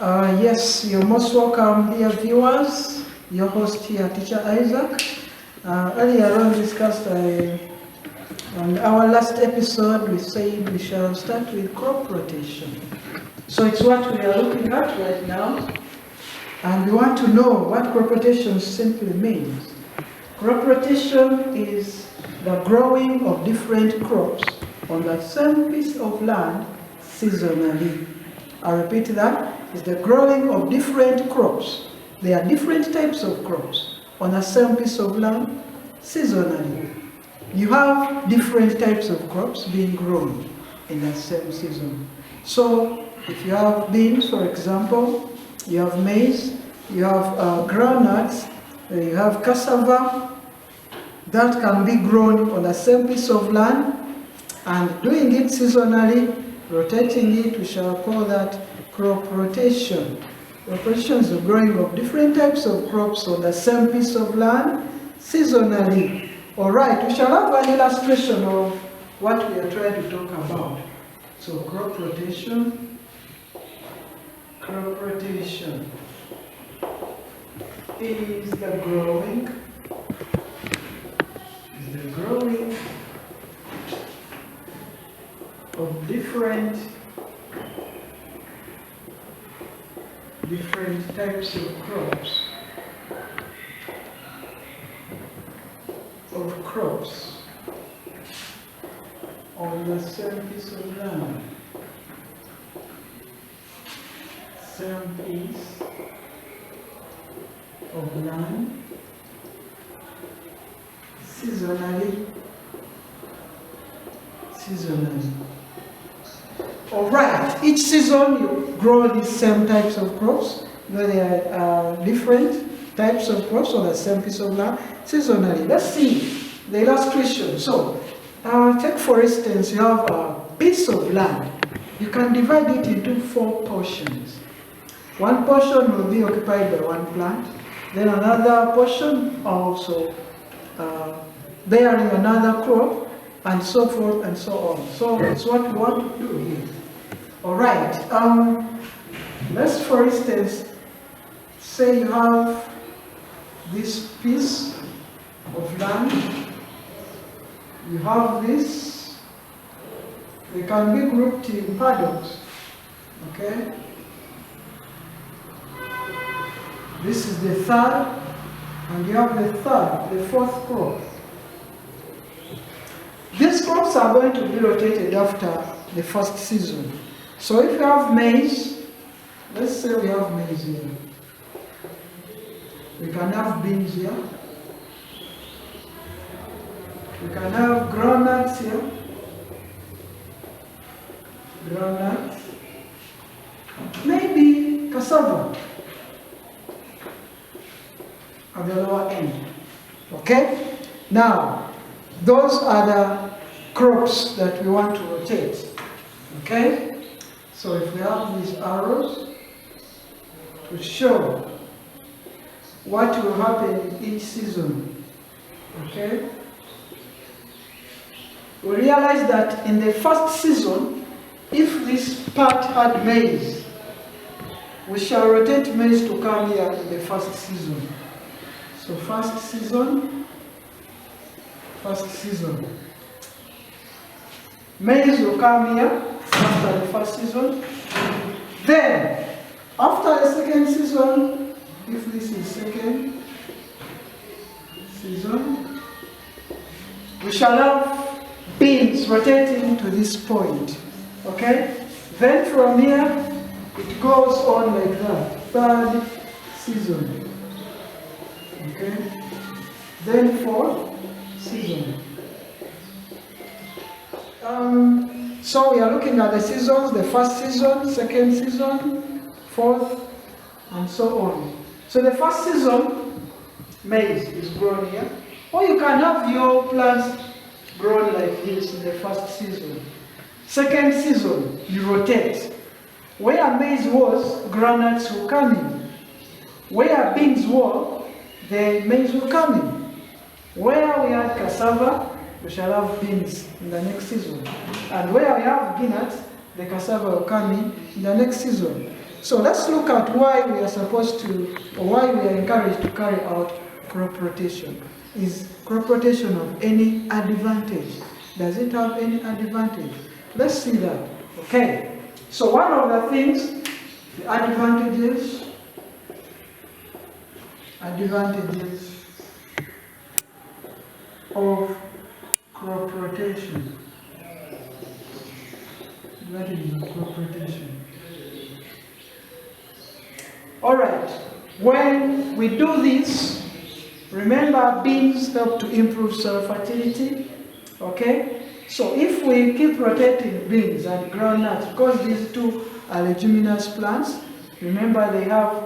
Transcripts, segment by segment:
Yes, you're most welcome, dear viewers. Your host here, Teacher Isaac. Earlier on discussed on our last episode, we said we shall start with crop rotation. So it's what we are looking at right now. And we want to know what crop rotation simply means. Crop rotation is the growing of different crops on the same piece of land seasonally. I repeat that, it's the growing of different crops. There are different types of crops on the same piece of land seasonally. You have different types of crops being grown in the same season. So if you have beans, for example, you have maize, you have groundnuts, you have cassava, that can be grown on the same piece of land, and doing it seasonally, rotating it, we shall call that crop rotation. Crop rotation is the growing of different types of crops on the same piece of land seasonally. All right, we shall have an illustration of what we are trying to talk about. So crop rotation is the growing of different types of crops on the same piece of land. Same piece of land seasonally. All right, each season you grow these same types of crops. There are different types of crops on the same piece of land seasonally. Let's see the illustration. So, take for instance, you have a piece of land. You can divide it into 4 portions. One portion will be occupied by one plant, then another portion also bearing another crop, and so forth and so on. So that's what we want to do here. All right. Let's, for instance, say you have this piece of land. You have this. They can be grouped in paddocks. Okay. This is the third, and you have the fourth crop. These crops are going to be rotated after the first season. So if you have maize, let's say we have maize here. We can have beans here. We can have groundnuts here. Groundnuts. Maybe cassava at the lower end. Okay? Now, those are the crops that we want to rotate. Okay? So if we have these arrows to show what will happen in each season. Okay? We realize that in the first season, if this part had maize, we shall rotate maize to come here in the first season. So first season. Maize will come here after the first season. Then, after the second season, if this is second season, we shall have beans rotating to this point. Okay? Then from here, it goes on like that. Third season. Okay? Then fourth season. So we are looking at the seasons, the first season, second season, fourth, and so on. So the first season, maize is grown here. Or you can have your plants grown like this in the first season. Second season, you rotate. Where maize was, groundnuts will come in. Where beans were, the maize will come in. Where we had cassava, we shall have beans in the next season. And where we have peanuts, the cassava will come in the next season. So let's look at why we are supposed to, or why we are encouraged to carry out crop rotation. Is crop rotation of any advantage? Does it have any advantage? Let's see that. Okay. So one of the things, the advantages of crop rotation. Advantages of crop rotation. All right. When we do this, remember beans help to improve soil fertility. Okay. So if we keep rotating beans and groundnuts, because these two are leguminous plants, remember they have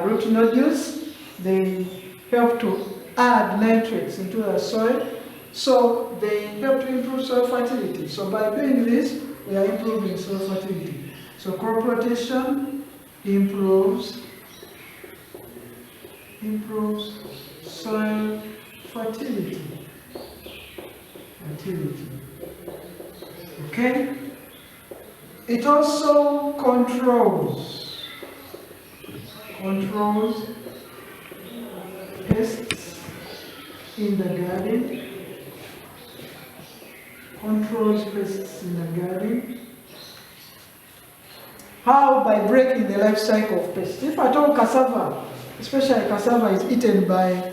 root nodules. They help to add nitrates into the soil, so they help to improve soil fertility. So by doing this, we are improving soil fertility. So crop rotation improves soil fertility. Okay? It also controls pests in the garden. How? By breaking the life cycle of pests. If at all cassava, especially cassava, is eaten by,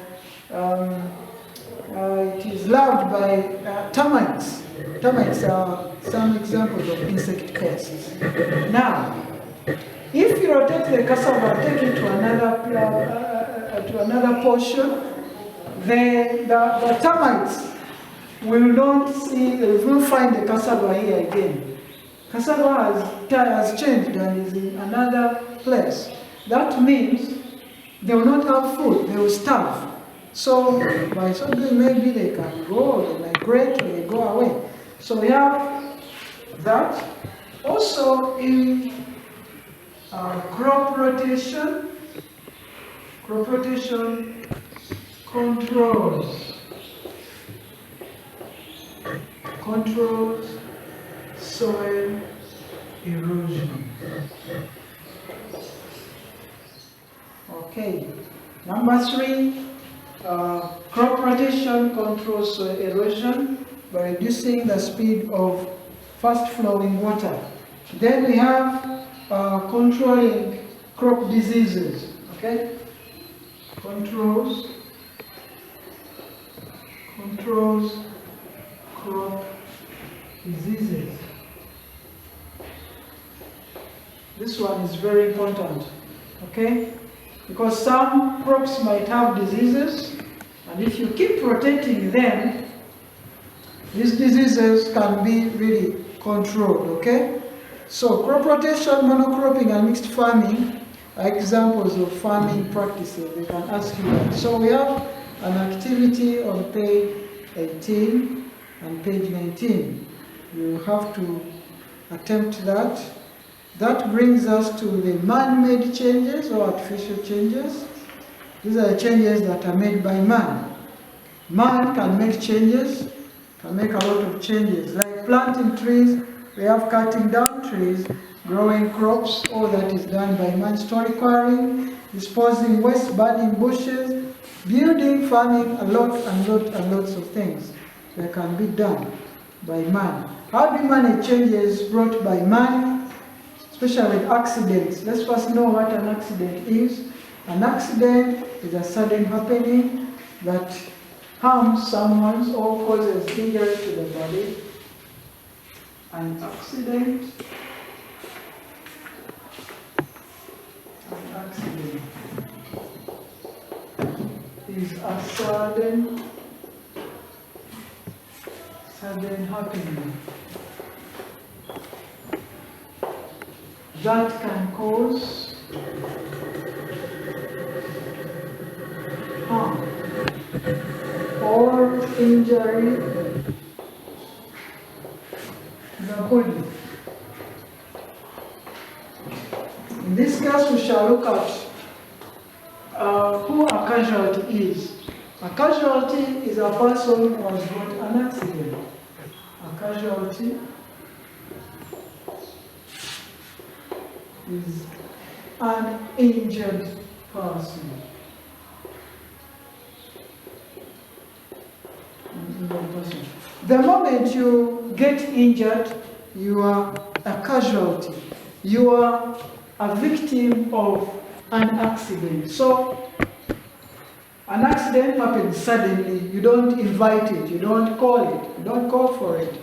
it is loved by termites. Termites are some examples of insect pests. Now, if you rotate the cassava, take it to another portion, the termites will not find the cassava here again. Cassava has changed and is in another place. That means they will not have food, they will starve. So by so doing, maybe they can go, or they migrate, or they go away. So we have that. Also in crop rotation controls soil erosion. Okay. Number 3, crop rotation controls soil erosion by reducing the speed of fast-flowing water. Then we have controlling crop diseases. Okay. Controls crop diseases. This one is very important, okay? Because some crops might have diseases, and if you keep rotating them, these diseases can be really controlled, okay? So crop rotation, monocropping, and mixed farming are examples of farming practices. They can ask you that. So we have an activity on page 18 and page 19. You have to attempt that. That brings us to the man-made changes or artificial changes. These are the changes that are made by man. Man can make changes, can make a lot of changes. Like planting trees, we have cutting down trees, growing crops, all that is done by man. Stone quarrying, disposing waste, burning bushes, building, farming, lots of things that can be done by man. How do you manage changes brought by man, especially with accidents? Let's first know what an accident is. An accident is a sudden happening that harms someone or causes injury to the body. An accident is a sudden happening that can cause harm or injury to the body. In this case, we shall look at who a casualty is. A casualty is a person who has got an accident. A casualty is an injured person. The moment you get injured, you are a casualty. You are a victim of an accident. So, an accident happens suddenly. You don't invite it. You don't call it. You don't call for it.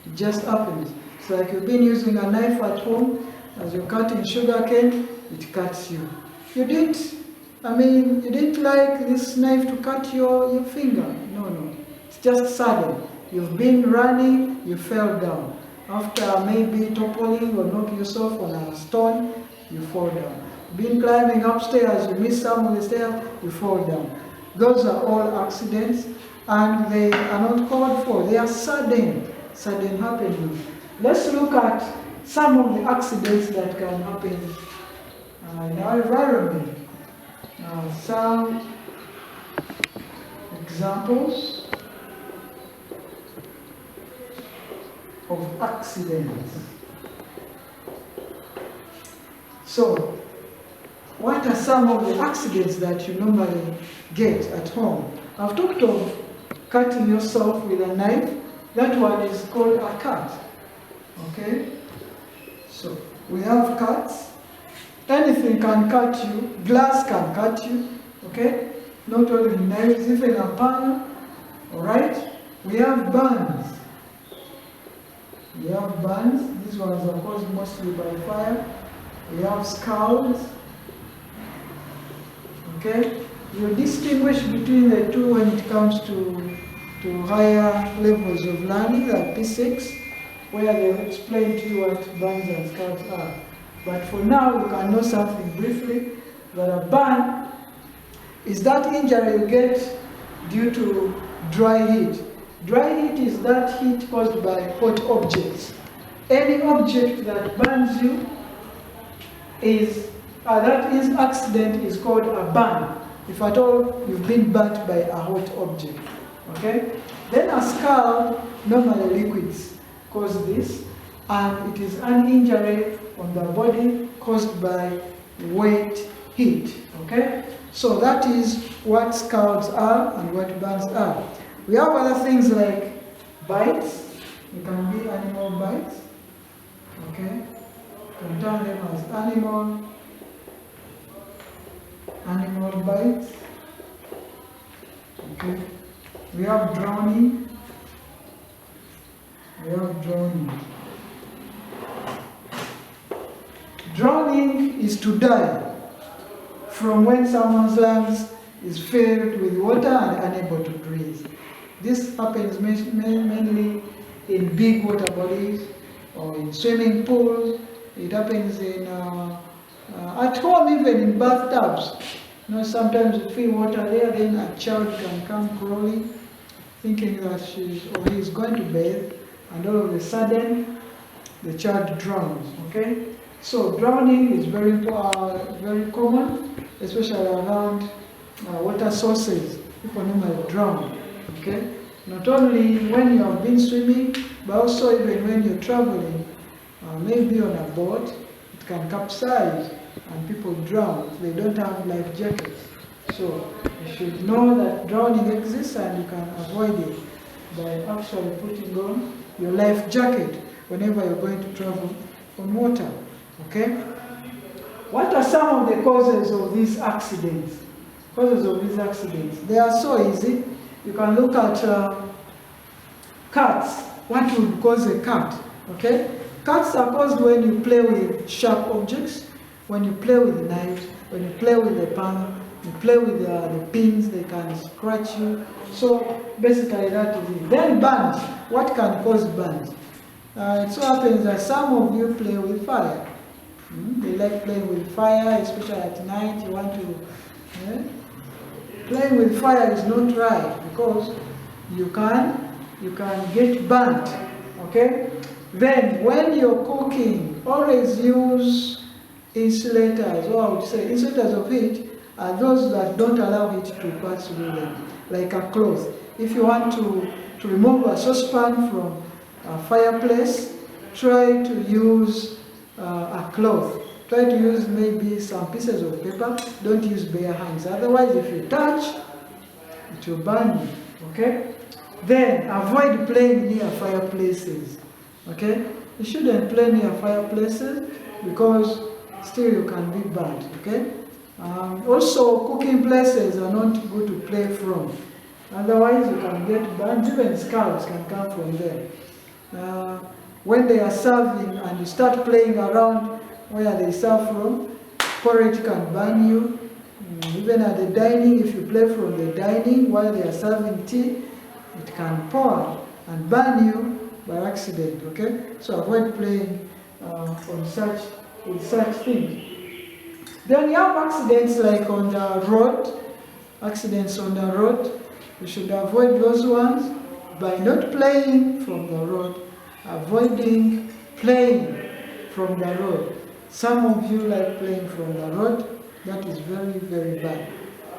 It just happens. It's like you've been using a knife at home. As you're cutting sugar cane, it cuts you. You didn't like this knife to cut your finger. No. It's just sudden. You've been running, you fell down. After maybe toppling or knock yourself on a stone, you fall down. Been climbing upstairs, you miss some of the stairs, you fall down. Those are all accidents, and they are not called for. They are sudden happening. Let's look at some of the accidents that can happen in our environment. Some examples of accidents. So, what are some of the accidents that you normally get at home? I've talked of cutting yourself with a knife. That one is called a cut. Okay? So, we have cuts. Anything can cut you. Glass can cut you. Okay? Not only knives, even a pan. Alright? We have burns. We have burns. These ones are caused mostly by fire. We have scalds. Okay? You distinguish between the two when it comes to higher levels of learning, like P6, where they explain to you what burns and scalds are. But for now, you can know something briefly, that a burn is that injury you get due to dry heat. Dry heat is that heat caused by hot objects. Any object that burns you that accident is called a burn. If at all you've been burnt by a hot object. Okay? Then a scald, normally liquids cause this, and it is an injury on the body caused by wet heat. Okay? So that is what scalds are and what burns are. We have other things like bites. It can be animal bites. Okay? You can term them as animal bites. Okay? We have drowning. Drowning is to die from when someone's lungs is filled with water and unable to breathe. This happens mainly in big water bodies or in swimming pools. It happens at home, even in bathtubs. Sometimes you feel water there, then a child can come crawling, thinking that she or he is going to bathe, and all of a sudden, the child drowns. Okay, so drowning is very common, especially around water sources. People normally drown. Okay, not only when you have been swimming, but also even when you're traveling, maybe on a boat, it can capsize and people drown if they don't have life jackets. So you should know that drowning exists and you can avoid it by actually putting on your life jacket whenever you're going to travel on water. Okay? What are some of the causes of these accidents? They are so easy. You can look at cuts. What would cause a cut? Okay? Cuts are caused when you play with sharp objects, when you play with knives, when you play with the pan, you play with the pins, they can scratch you. So basically that is it. Then burns. What can cause burns? It so happens that some of you play with fire. They like playing with fire, especially at night. You want to... Playing with fire is not right because you can get burnt. Okay? Then when you're cooking, always use insulators, or I would say insulators of heat are those that don't allow heat to pass through them, like a cloth. If you want to remove a saucepan from a fireplace, try to use a cloth. Try to use maybe some pieces of paper. Don't use bare hands. Otherwise, if you touch, it will burn you. Okay? Then avoid playing near fireplaces. Okay? You shouldn't play near fireplaces because still you can be burned. Okay? Also, cooking places are not good to play from. Otherwise, you can get burned. Even scalds can come from there. When they are serving and you start playing around where they serve from, porridge can burn you. Even at the dining, if you play from the dining while they are serving tea, it can pour and burn you by accident. Okay, so avoid playing with such things. Then you have accidents like on the road. Accidents on the road, you should avoid those ones by not playing from the road, avoiding playing from the road. Some of you like playing from the road. That is very, very bad.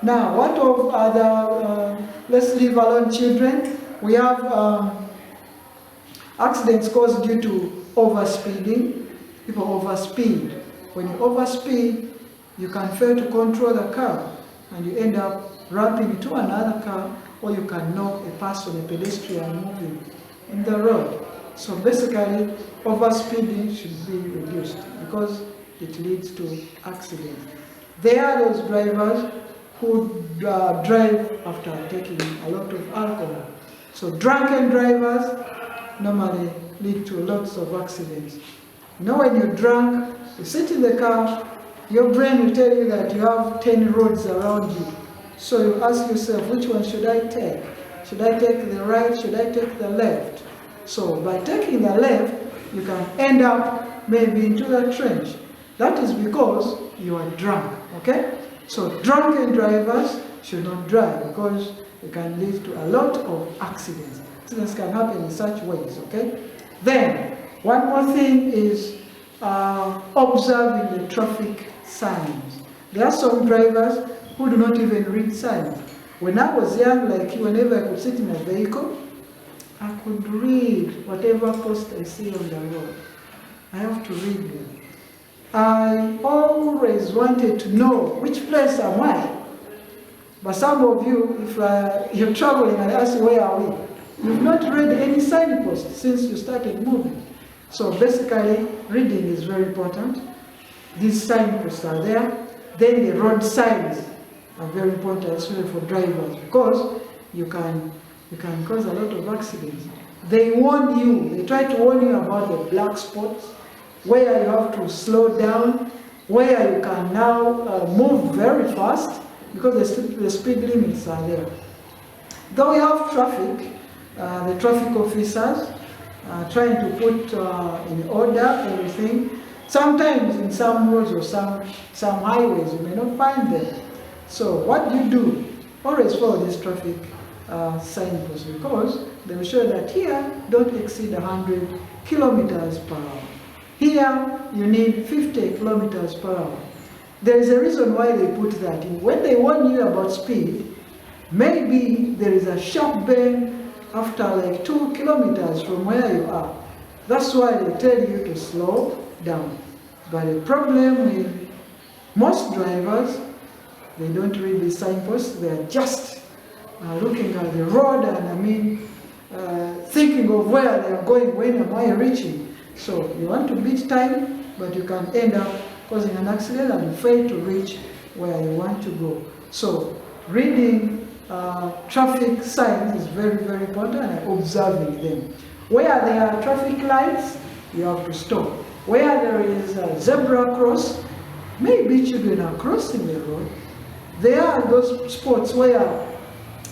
Now, what of other, let's leave alone children. We have accidents caused due to overspeeding. People overspeed. When you overspeed, you can fail to control the car and you end up ramming into another car, or you can knock a person, a pedestrian moving in the road. So basically, overspeeding should be reduced because it leads to accidents. There are those drivers who drive after taking a lot of alcohol. So drunken drivers normally lead to lots of accidents. You know, when you're drunk, you sit in the car, your brain will tell you that you have 10 roads around you. So you ask yourself, which one should I take? Should I take the right? Should I take the left? So by taking the left, you can end up maybe into the trench. That is because you are drunk, okay? So drunken drivers should not drive because it can lead to a lot of accidents. Accidents can happen in such ways, okay? Then, one more thing is observing the traffic signs. There are some drivers who do not even read signs. When I was young, like whenever I could sit in a vehicle, I could read whatever post I see on the road. I have to read them. I always wanted to know which place am I. But some of you, if you're traveling and I ask you, where are we? You've not read any signpost since you started moving. So basically, reading is very important. These signposts are there. Then the road signs are very important, especially for drivers, because you can cause a lot of accidents. They warn you, they try to warn you about the black spots, where you have to slow down, where you can now move very fast, because the speed limits are there. Though we have traffic, the traffic officers trying to put in order everything. Sometimes in some roads or some highways, you may not find them. So what do? Always follow this traffic signposts, because they will show that here, don't exceed 100 kilometers per hour. Here, you need 50 kilometers per hour. There is a reason why they put that in. When they warn you about speed, maybe there is a sharp bend after like 2 kilometers from where you are. That's why they tell you to slow down. But the problem with most drivers, they don't read the signposts. They are just looking at the road and thinking of where they are going, when am I reaching? So you want to beat time, but you can end up causing an accident and fail to reach where you want to go. So reading traffic signs is very, very important, and observing them. Where there are traffic lights, you have to stop. Where there is a zebra cross, maybe children are crossing the road. There are those spots where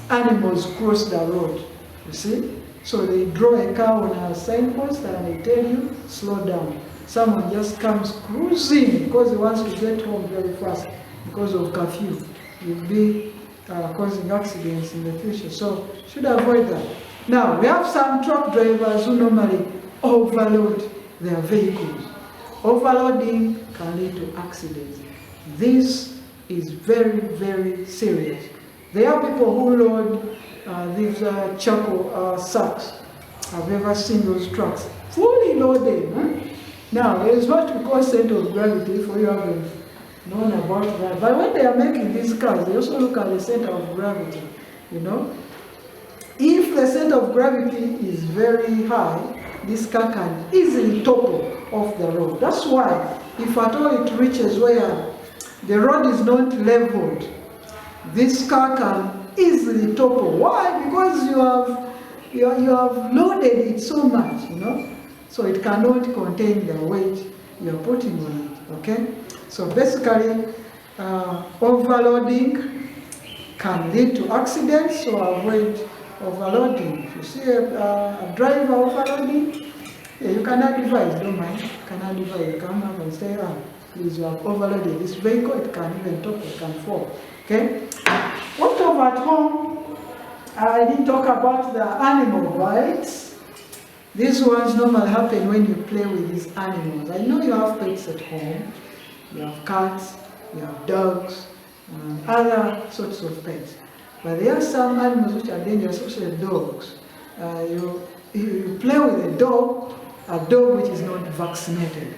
animals cross the road, you see? So they draw a car on a signpost and they tell you, slow down. Someone just comes cruising because he wants to get home very fast because of curfew. You'll be causing accidents in the future. So should avoid that. Now, we have some truck drivers who normally overload their vehicles. Overloading can lead to accidents. This is very, very serious. There are people who load these charcoal sacks. I've ever seen those trucks fully loaded. Now, there is what we call center of gravity, for you haven't known about that. But when they are making these cars, they also look at the center of gravity, you know. If the center of gravity is very high, this car can easily topple off the road. That's why, if at all it reaches where the road is not leveled, this car can easily topple. Why? Because you have loaded it so much, you know, so it cannot contain the weight you are putting on it. Okay, so basically, overloading can lead to accidents, so avoid overloading. If you see a driver overloading, yeah, you cannot advise, don't mind. You cannot advise, you come up and say, please, you have overloaded this vehicle, it can even topple, it can fall. Okay? What of at home? I didn't talk about the animal bites. These ones normally happen when you play with these animals. I know you have pets at home. You have cats, you have dogs, other sorts of pets. But there are some animals which are dangerous, especially dogs. You play with a dog which is not vaccinated.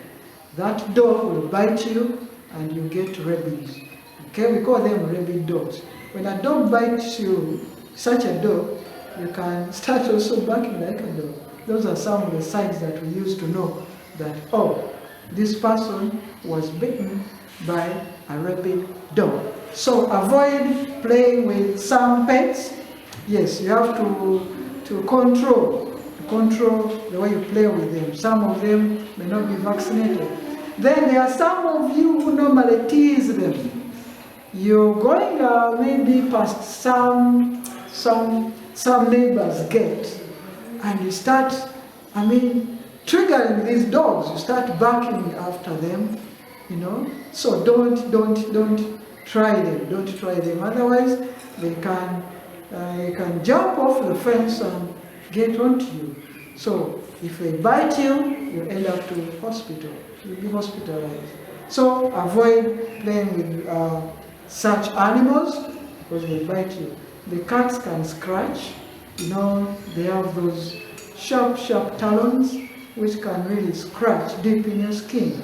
That dog will bite you and you get rabies. Okay, we call them rabid dogs. When a dog bites you, such a dog, you can start also barking like a dog. Those are some of the signs that we use to know that, oh, this person was bitten by a rabid dog. So avoid playing with some pets. Yes, you have to control the way you play with them. Some of them may not be vaccinated. Then there are some of you who normally tease them. You're going maybe past some neighbor's gate, and you start, triggering these dogs. You start barking after them, you know. So don't try them. Don't try them. Otherwise, they can jump off the fence and get onto you. So if they bite you, you end up to hospital. You'll be hospitalized. So avoid playing with such animals because they bite you. The cats can scratch. You know, they have those sharp talons which can really scratch deep in your skin.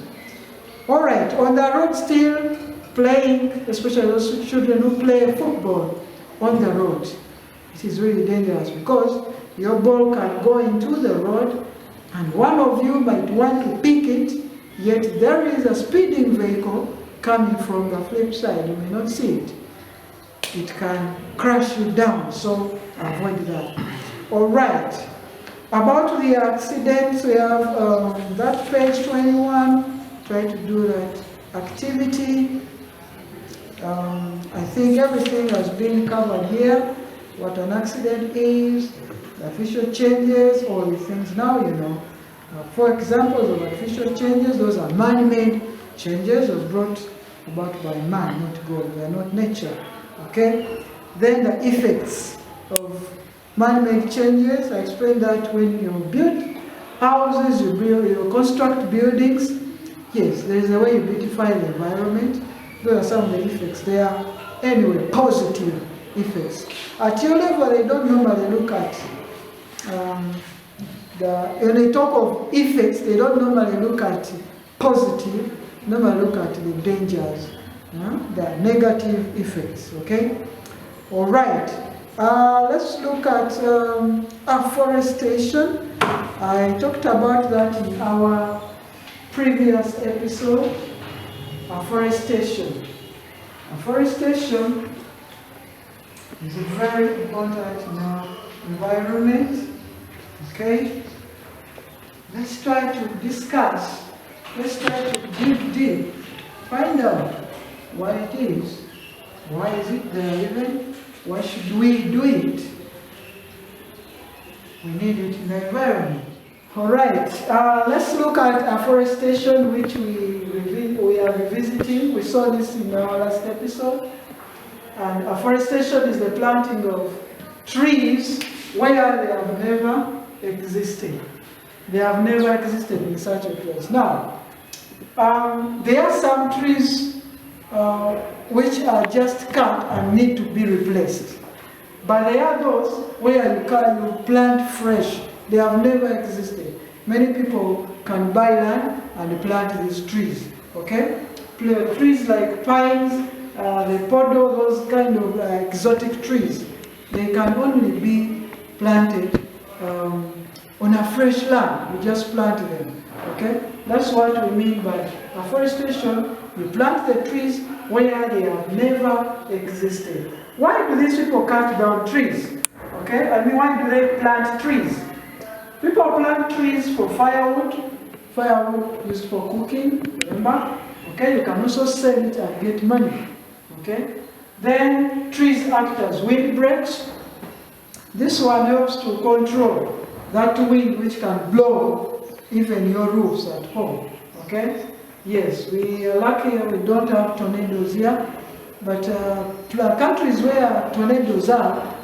All right, on the road still playing, especially those children who play football on the road. It is really dangerous because your ball can go into the road and one of you might want to pick it, yet there is a speeding vehicle coming from the flip side. You may not see it. It can crash you down, so avoid that. All right. About the accidents, we have that page 21. Try to do that activity. I think everything has been covered here. What an accident is, the official changes, all the things now you know. For examples of artificial changes, those are man-made changes, those brought about by man, not God. They are not nature. Okay? Then the effects of man-made changes. I explained that when you build houses, you construct buildings. Yes, there is a way you beautify the environment. Those are some of the effects there. Anyway, positive effects. At your level, they don't normally look at when they talk of effects, they don't normally look at positive, normally look at the dangers, the negative effects, okay? All right, let's look at afforestation. I talked about that in our previous episode. Afforestation. Afforestation is very important in our environment. Okay? Let's try to discuss. Let's try to dig deep. Find out why it is. Why is it there even? Why should we do it? We need it in the environment. All right. Let's look at afforestation, which we are revisiting. We saw this in our last episode. And afforestation is the planting of trees where they have never existed. They have never existed in such a place. Now, there are some trees which are just cut and need to be replaced. But there are those where you plant fresh. They have never existed. Many people can buy land and plant these trees, okay? Trees like pines, the podo, those kind of exotic trees, they can only be planted on a fresh land. You just plant them, okay? That's what we mean by afforestation. You plant the trees where they have never existed. Why do these people cut down trees? Okay, I mean, why do they plant trees? People plant trees for firewood. Firewood used for cooking, remember? Okay, you can also sell it and get money. Okay, then trees act as windbreaks. This one helps to control that wind which can blow even your roofs at home. Okay, yes, we are lucky we don't have tornadoes here, but countries where tornadoes are,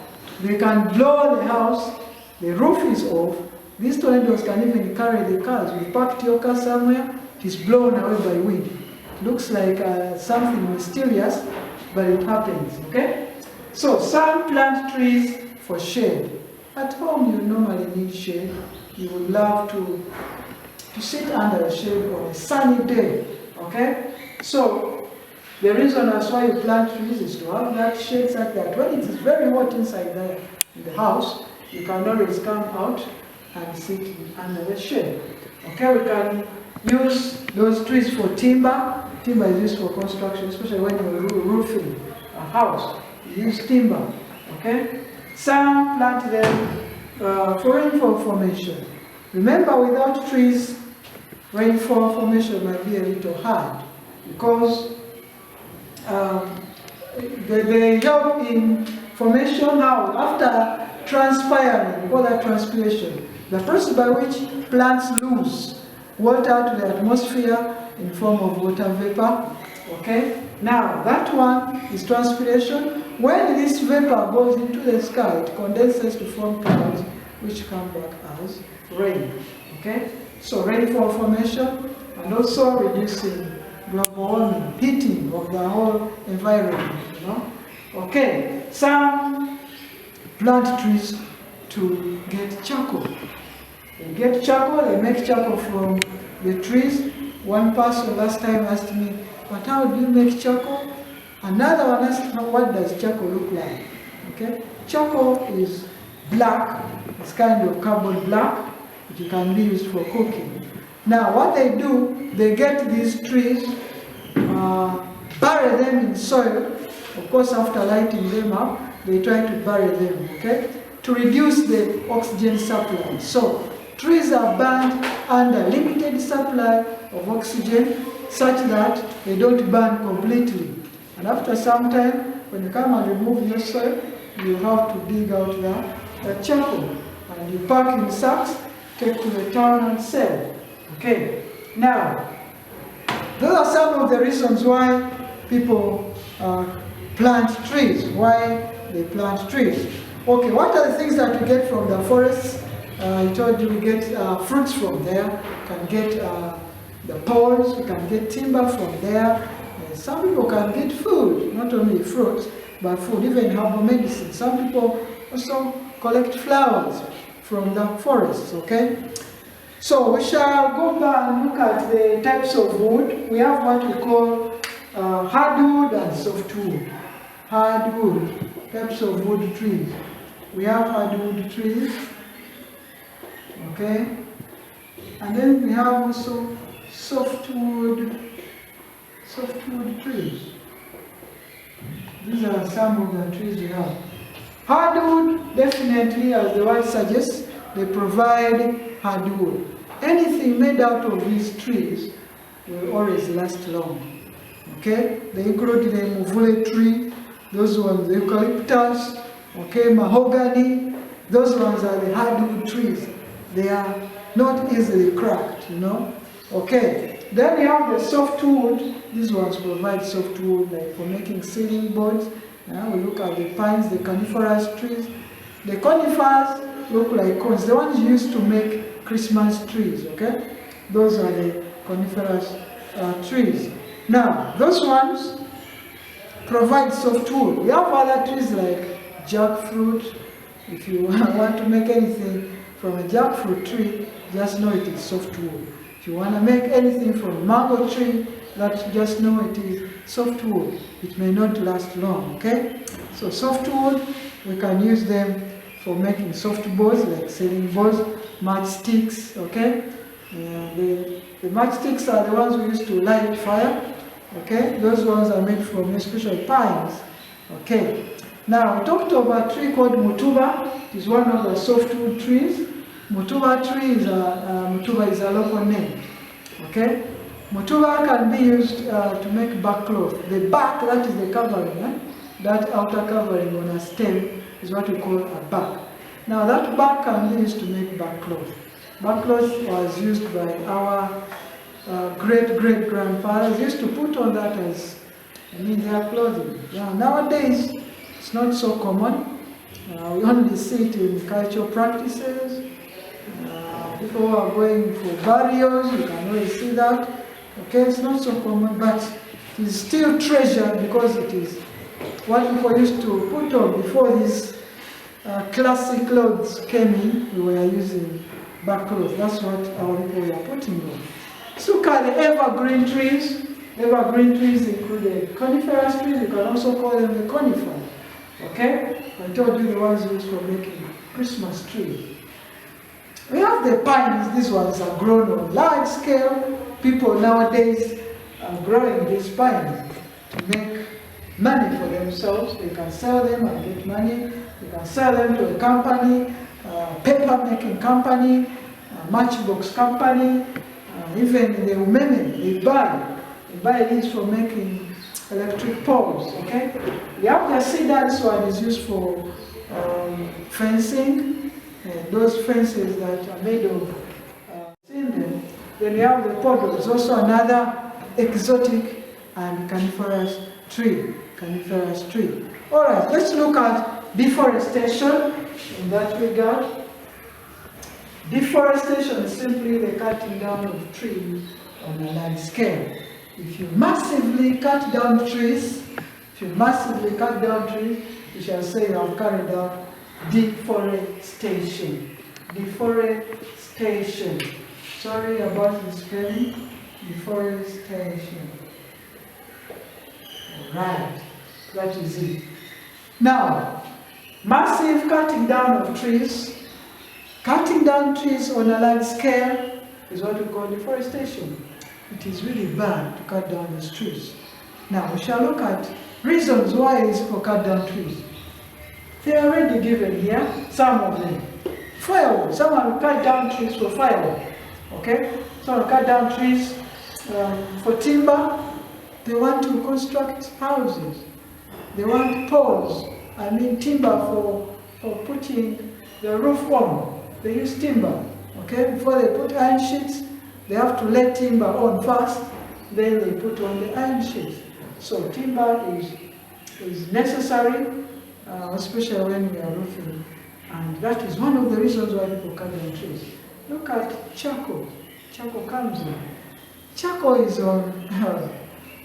they can blow the house, the roof is off. These tornadoes can even carry the cars. You parked your car somewhere, it is blown away by wind. Looks like something mysterious, but it happens, okay? So some plant trees for shade. At home you normally need shade. You would love to sit under a shade on a sunny day, okay? So the reason as why you plant trees is to have that shade such that when it is very hot inside in the house, you can always come out and sit under the shade. Okay, we can use those trees for timber. Timber is used for construction, especially when you're roofing a house. You use timber, okay? Some plant them for rainfall formation. Remember, without trees, rainfall formation might be a little hard because they help in formation now after transpiring, we call that transpiration. The process by which plants lose water to the atmosphere in form of water vapor. Okay? Now, that one is transpiration. When this vapor goes into the sky, it condenses to form clouds, which come back as rain. Okay? So, rainfall formation and also reducing global warming, heating of the whole environment. You know? Okay, some plant trees to get charcoal. They get charcoal, they make charcoal from the trees. One person last time asked me, but how do you make charcoal? Another one asked, what does charcoal look like? Okay, charcoal is black, it's kind of carbon black, it can be used for cooking. Now what they do, they get these trees, bury them in soil. Of course, after lighting them up, they try to bury them, okay, to reduce the oxygen supply. So trees are burned under limited supply of oxygen such that they don't burn completely. And after some time, when you come and remove your soil, you have to dig out the charcoal. And you pack in sacks, take to the town and sell. Okay. Now, those are some of the reasons why people plant trees, why they plant trees. Okay, what are the things that we get from the forests? I told you we get fruits from there, we can get the poles, we can get timber from there. Some people can get food, not only fruits, but food, even herbal medicine. Some people also collect flowers from the forests, okay? So we shall go back and look at the types of wood. We have what we call hardwood and softwood. Hardwood, types of wood trees. We have hardwood trees, okay? And then we have also softwood trees. These are some of the trees we have. Hardwood, definitely, as the word suggests, they provide hardwood. Anything made out of these trees will always last long. Okay? They include the muvule tree, those ones, the eucalyptus, okay, mahogany. Those ones are the hardwood trees. They are not easily cracked, you know. Okay. Then we have the softwood. These ones provide softwood, like for making ceiling boards. We look at the pines, the coniferous trees. The conifers look like cones. The ones used to make Christmas trees, okay? Those are the coniferous trees. Now, those ones provide softwood. We have other trees like jackfruit. If you want to make anything from a jackfruit tree, just know it is softwood. If you want to make anything from mango tree, that just know it is softwood. It may not last long, okay? So softwood, we can use them for making soft boards, like ceiling boards, matchsticks, okay? The matchsticks are the ones we use to light fire, okay? Those ones are made from especially pines, okay? Now, we talked about a tree called mutuba. It is one of the softwood trees. Mutuba tree is mutuba is a local name, okay? Mutuba can be used to make bark cloth. The bark, that is the covering, that outer covering on a stem is what we call a bark. Now that bark can be used to make bark cloth. Bark cloth was used by our great-great-grandfathers. Used to put on that as, their clothing. Now, nowadays, it's not so common. We only see it in cultural practices. People who are going for burials, you can always see that. Okay, it's not so common, but it is still treasured because it is what people used to put on before these classic clothes came in. We were using bark clothes. That's what our people were putting on. So look at the evergreen trees. Evergreen trees include the coniferous trees. You can also call them the conifer. Okay? I told you the ones used for making Christmas trees. We have the pines. These ones are grown on large scale. People nowadays are growing these pines to make money for themselves. They can sell them and get money. They can sell them to a company, paper making company, matchbox company, even the women, they buy these for making electric poles, okay? We have the cedar. This one is used for fencing, those fences that are made of cinder. Then we have the podol. It's also another exotic and coniferous tree. All right, let's look at deforestation in that regard. Deforestation is simply the cutting down of trees on a large scale. If you massively cut down trees, you shall say you have carried out deforestation. Deforestation. Sorry about the spelling. Deforestation. Right, that is it. Now, massive cutting down of trees. Cutting down trees on a large scale is what we call deforestation. It is really bad to cut down these trees. Now, we shall look at reasons why these people cut down trees. They are already given here, some of them. Firewood. Someone will cut down trees for firewood. Okay? Someone will cut down trees for timber. They want to construct houses. They want poles. Timber for putting the roof on. They use timber. Okay? Before they put iron sheets, they have to let timber on first. Then they put on the iron sheets. So timber is necessary, especially when we are roofing. And that is one of the reasons why people cut down trees. Look at charcoal. Charcoal comes in. Charcoal is on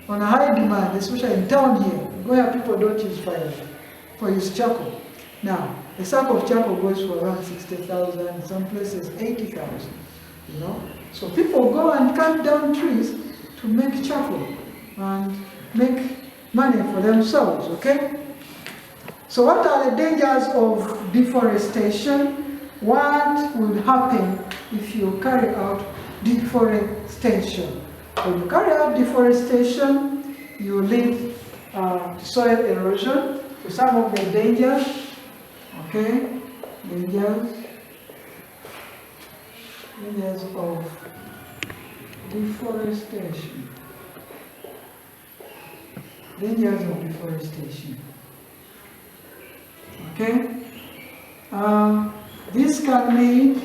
a high demand, especially in town here, where people don't use fire, for use charcoal. Now, a sack of charcoal goes for around 60,000, in some places 80,000, So people go and cut down trees to make charcoal and make money for themselves, okay? So what are the dangers of deforestation? What would happen if you carry out deforestation? When you carry out deforestation, you lead to soil erosion. So some of the dangers, okay, dangers of deforestation. Dangers of deforestation. Okay? This can lead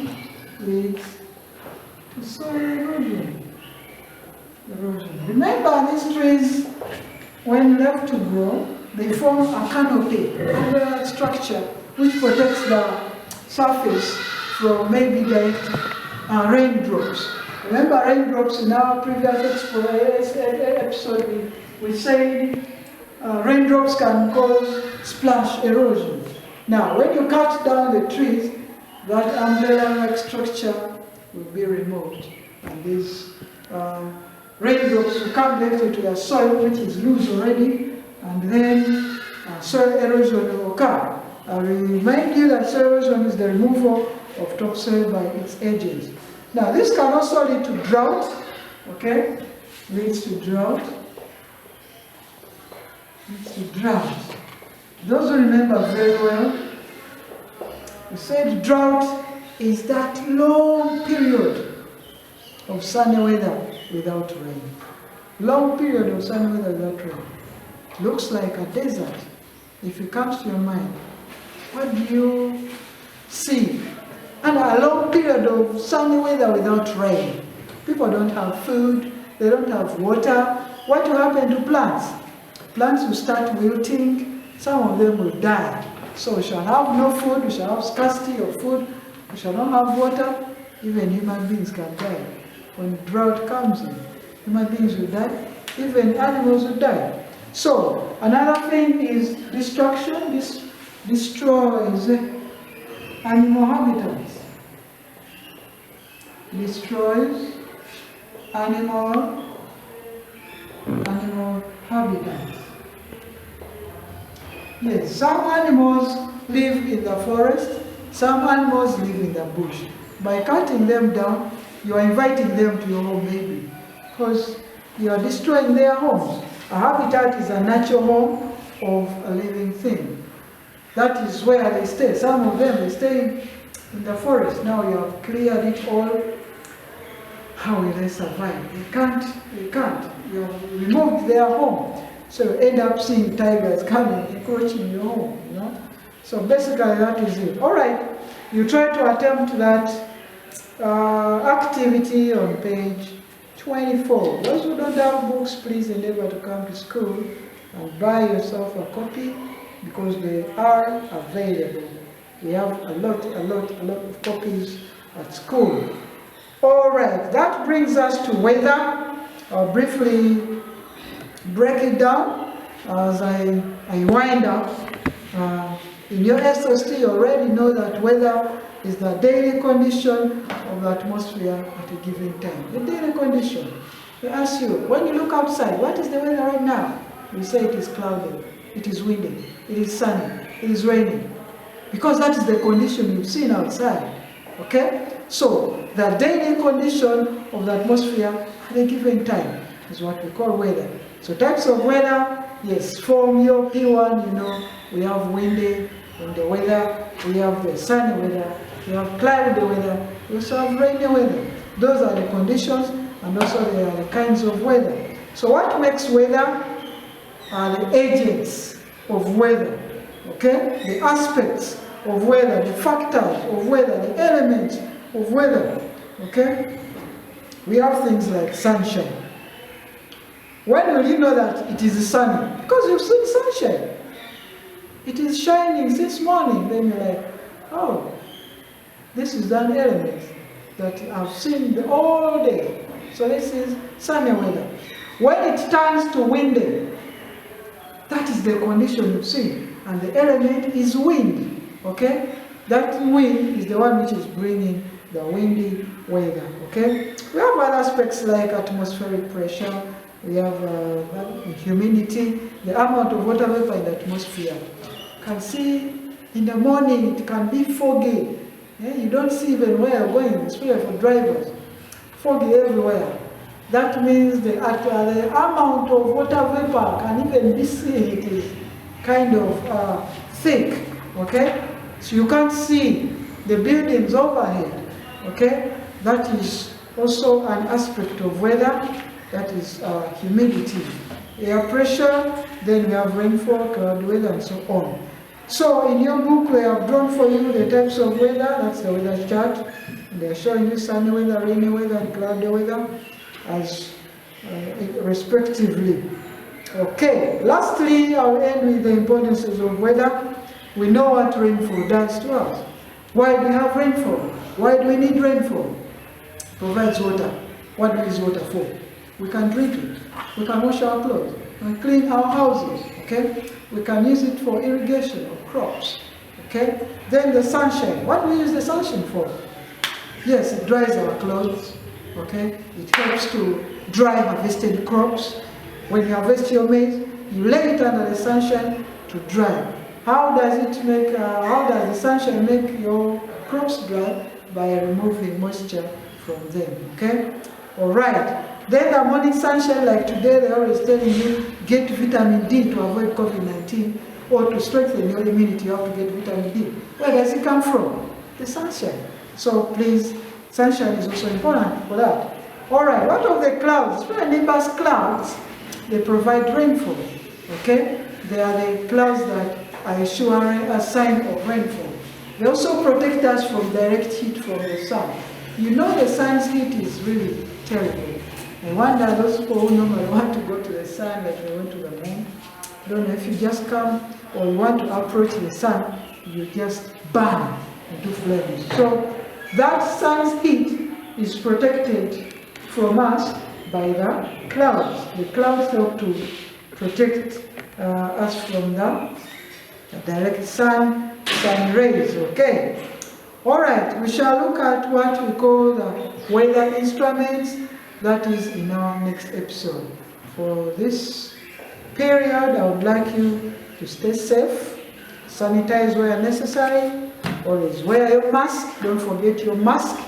to soil erosion. Remember, these trees, when left to grow, they form a canopy, a structure which protects the surface from maybe direct raindrops. Remember raindrops in our previous episode, we said raindrops can cause splash erosion. Now, when you cut down the trees, that umbrella-like structure will be removed. And these raindrops will come directly to the soil, which is loose already, and then soil erosion will occur. I remind you that soil erosion is the removal of topsoil by its edges. Now, this can also lead to drought, okay? Leads to drought. Leads to drought. Those who remember very well, we said drought is that long period of sunny weather without rain. Long period of sunny weather without rain. Looks like a desert. If it comes to your mind, what do you see? And a long period of sunny weather without rain. People don't have food, they don't have water. What will happen to plants? Plants will start wilting, some of them will die. So we shall have no food, we shall have scarcity of food, we shall not have water, even human beings can die. When drought comes in, human beings will die, even animals will die. So, another thing is destruction. This destroys animal habitats. Destroys animal habitats. Yes, some animals live in the forest, some animals live in the bush. By cutting them down, you are inviting them to your home maybe, because you are destroying their homes. A habitat is a natural home of a living thing. That is where they stay. Some of them, they stay in the forest. Now you have cleared it all. How will they survive? They can't. You have removed their home. So you end up seeing tigers coming, encroaching your home, you know. So basically that is it. All right, you try to attempt that activity on page 24. Those who don't have books, please endeavor to come to school and buy yourself a copy because they are available. We have a lot of copies at school. All right, that brings us to weather. I'll briefly break it down as I wind up. In your SOT, you already know that weather is the daily condition of the atmosphere at a given time. The daily condition. They ask you, when you look outside, what is the weather right now? You say it is cloudy, it is windy, it is sunny, it is raining. Because that is the condition you've seen outside. Okay? So, the daily condition of the atmosphere at a given time is what we call weather. So types of weather, yes, from your P1, you know, we have windy weather, we have the sunny weather, we have cloudy weather, we also have rainy weather. Those are the conditions, and also they are the kinds of weather. So what makes weather are the agents of weather, okay? The aspects of weather, the factors of weather, the elements of weather, okay? We have things like sunshine. When will you know that it is sunny? Because you've seen sunshine. It is shining since morning. Then you're like, oh, this is an element that I've seen all day. So this is sunny weather. When it turns to windy, that is the condition you've seen. And the element is wind, okay? That wind is the one which is bringing the windy weather, okay? We have other aspects like atmospheric pressure. We have humidity, the amount of water vapor in the atmosphere. You can see in the morning it can be foggy. Yeah? You don't see even where you're going, especially for drivers. Foggy everywhere. That means the amount of water vapor can even be seen. It is kind of thick, okay? So you can't see the buildings overhead, okay? That is also an aspect of weather. That is humidity. Air pressure, then we have rainfall, cloud weather, and so on. So in your book, we have drawn for you the types of weather. That's the weather chart. They are showing you sunny weather, rainy weather, and cloudy weather as respectively. Okay, lastly, I'll end with the importances of weather. We know what rainfall does to us. Why do we have rainfall? Why do we need rainfall? It provides water. What is water for? We can drink it. We can wash our clothes. We can clean our houses. Okay? We can use it for irrigation of crops. Okay? Then the sunshine. What do we use the sunshine for? Yes, it dries our clothes. okay? It helps to dry harvested crops. When you harvest your maize, you lay it under the sunshine to dry. How does the sunshine make your crops dry? By removing moisture from them, okay? All right. Then the morning sunshine, like today, they're always telling you, get vitamin D to avoid COVID-19, or to strengthen your immunity, you have to get vitamin D. Where does it come from? The sunshine. So please, sunshine is also important for that. All right, what of the clouds? Nimbus clouds, they provide rainfall, okay? They are the clouds that are assuring a sign of rainfall. They also protect us from direct heat from the sun. You know the sun's heat is really terrible. I wonder those people who normally want to go to the sun like they went to the moon. I don't know if you just come or you want to approach the sun, you just burn into flames. So that sun's heat is protected from us by the clouds. The clouds help to protect us from the direct sun rays, okay? All right, we shall look at what we call the weather instruments. That is in our next episode. For this period, I would like you to stay safe, sanitize where necessary, always wear your mask, don't forget your mask,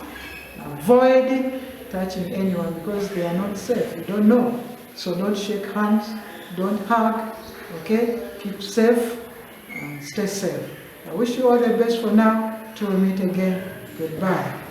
avoid touching anyone because they are not safe, you don't know. So don't shake hands, don't hug, okay? Keep safe and stay safe. I wish you all the best for now. Till we meet again, goodbye.